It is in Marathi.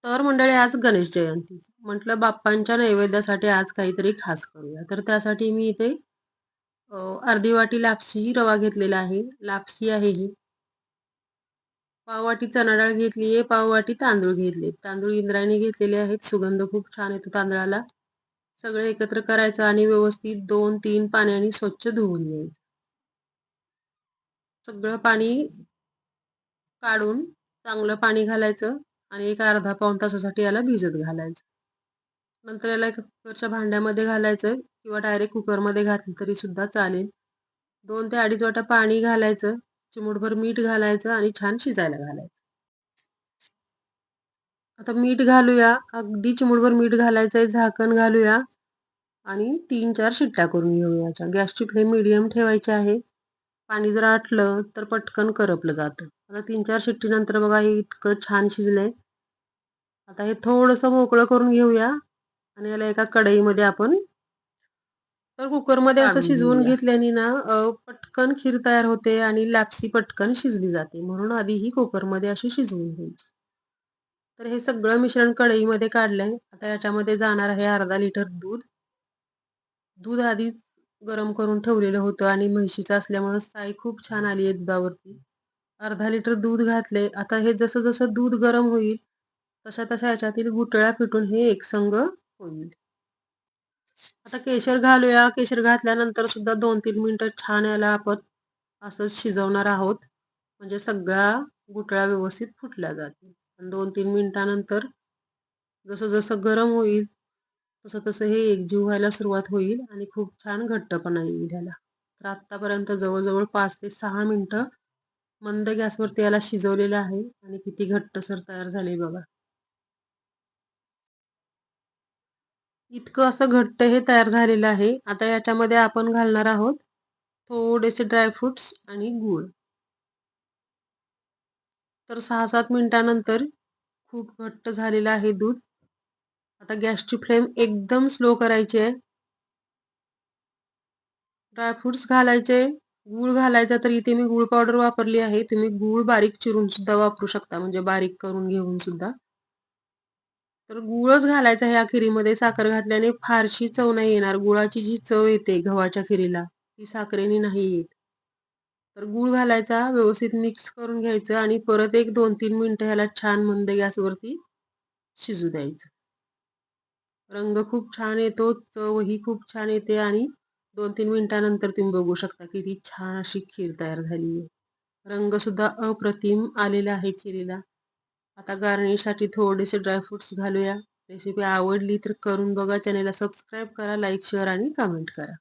तर मंडळी आज गणेश जयंती. म्हटलं बाप्पांच्या नैवेद्यासाठी आज काहीतरी खास करूया. तर त्यासाठी मी इथे अर्धी वाटी लापसी रवा घेतलेला आहे. लापसी आहे ही. पाववाटी चणा डाळ घेतली आहे. पाववाटी तांदूळ घेतले. तांदूळ इंद्रायणी घेतलेले आहेत. सुगंध खूप छान येतो तांदळाला. सगळं एकत्र करायचं आणि व्यवस्थित 2-3 पाण्याने स्वच्छ धुवून घ्यायचं. सगळं पाणी काढून चांगलं पाणी घालायचं आणि एक अर्धा पाऊण तासासाठी याला भिजत घालायचं. नंतर याला एका कुकरच्या भांड्यामध्ये घालायचं किंवा डायरेक्ट कुकरमध्ये घातलं तरी सुद्धा चालेल. 2 ते 2.5 वाटा पाणी घालायचं, चिमूटभर मीठ घालायचं आणि छान शिजायला घालायचं. आता मीठ घालूया, अगदी चिमूटभर मीठ घालायचंय, झाकण घालूया आणि 3-4 शिट्ट्या करून घेऊया याच्या. गॅसची फ्लेम मीडियम ठेवायची आहे. पाणी जर आटलं तर पटकन करपलं जातं. आता 3-4 शिट्टीनंतर बघा हे इतकं छान शिजलंय. आता हे थोडंसं मोकळं करून घेऊया आणि याला एका कढईमध्ये आपण तर कुकरमध्ये असं काढून शिजवून घेऊया. घेतल्याने ना पटकन खीर तयार होते आणि लापसी पटकन शिजली जाते. म्हणून आधी ही कुकरमध्ये अशी शिजवून घ्यायची. तर हे सगळं मिश्रण कढईमध्ये काढलंय. आता याच्यामध्ये जाणार आहे अर्धा लिटर दूध. दूध आधीच गरम करून ठेवलेलं होतं आणि म्हशीचं असल्यामुळं साय खूप छान आली आहे दुधावरती. अर्धा लिटर दूध घातले. आता हे जसं जसं दूध गरम होईल तशा तशा याच्यातील गुठळ्या फिटून हे एकसंग होईल. आता केशर घालूया. केशर घातल्यानंतर सुद्धा 2-3 मिनिटं छान याला आपण असंच शिजवणार आहोत. म्हणजे सगळ्या गुठळ्या व्यवस्थित फुटल्या जातील. आणि 2-3 मिनिटानंतर जसं जसं गरम होईल तसं तसं हे एकजीव व्हायला सुरुवात होईल आणि खूप छान घट्टपणा येईल ह्याला. तर आत्तापर्यंत जवळजवळ 5 ते 6 मिनिटं मंद गॅसवरती याला शिजवलेलं आहे आणि किती घट्टसर तयार झाले बघा. इतकं असं घट्ट हे तयार झालेलं आहे. आता याच्यामध्ये आपण घालणार आहोत थोडेसे ड्रायफ्रुट्स आणि गूळ. तर 6-7 मिनिटानंतर खूप घट्ट झालेलं आहे दूध. आता गॅसची फ्लेम एकदम स्लो करायची आहे. ड्रायफ्रुट्स घालायचे, गूळ घालायचा. तर इथे मी गूळ पावडर वापरली आहे. तुम्ही गूळ बारीक चिरून सुद्धा वापरू शकता, म्हणजे बारीक करून घेऊन सुद्धा. तर गूळच घालायचा ह्या खिरीमध्ये. साखर घातल्याने फारशी चव नाही येणार. गुळाची जी चव येते गव्हाच्या खिरीला ती साखरेने नाही येत. तर गूळ घालायचा, व्यवस्थित मिक्स करून घ्यायचं आणि परत एक 2-3 मिनिटं ह्याला छान मंद गॅसवरती शिजू द्यायचं. रंग खूप छान येतो, चवही खूप छान येते आणि 2-3 मिनिटानंतर तुम्ही बघू शकता किती छान अशी खीर तयार झाली आहे. रंग सुद्धा अप्रतिम आलेला आहे खिरीला. आता गार्निशसाठी थोडेसे ड्रायफ्रुट्स घालूया. रेसिपी आवडली तर करून बघा. चॅनेलला सबस्क्राईब करा, लाईक, शेअर आणि कमेंट करा.